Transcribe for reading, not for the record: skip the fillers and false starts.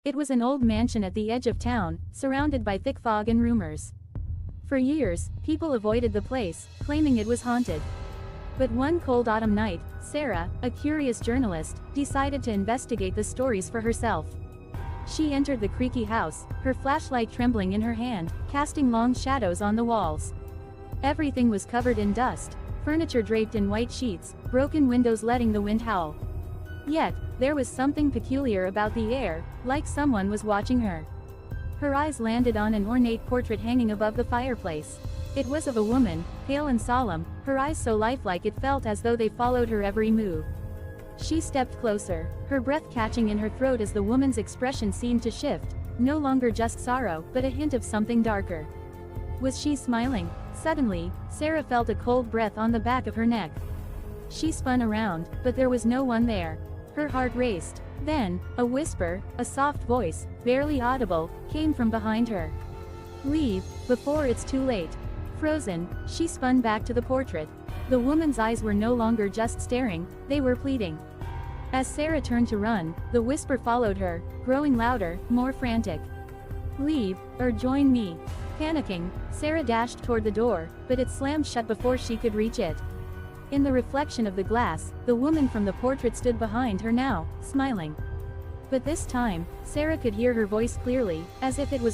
It was an old mansion at the edge of town, surrounded by thick fog and rumors. For years, people avoided the place, claiming it was haunted. But one cold autumn night, Sarah, a curious journalist, decided to investigate the stories for herself. She entered the creaky house, her flashlight trembling in her hand, casting long shadows on the walls. Everything was covered in dust, furniture draped in white sheets, broken windows letting the wind howl. Yet, there was something peculiar about the air, like someone was watching her. Her eyes landed on an ornate portrait hanging above the fireplace. It was of a woman, pale and solemn, her eyes so lifelike it felt as though they followed her every move. She stepped closer, her breath catching in her throat as the woman's expression seemed to shift, no longer just sorrow, but a hint of something darker. Was she smiling? Suddenly, Sarah felt a cold breath on the back of her neck. She spun around, but there was no one there. Her heart raced. Then, a whisper, a soft voice, barely audible, came from behind her. "Leave, before it's too late." Frozen, she spun back to the portrait. The woman's eyes were no longer just staring, they were pleading. As Sarah turned to run, the whisper followed her, growing louder, more frantic. "Leave, or join me." Panicking, Sarah dashed toward the door, but it slammed shut before she could reach it. In the reflection of the glass, the woman from the portrait stood behind her now, smiling. But this time, Sarah could hear her voice clearly, as if it was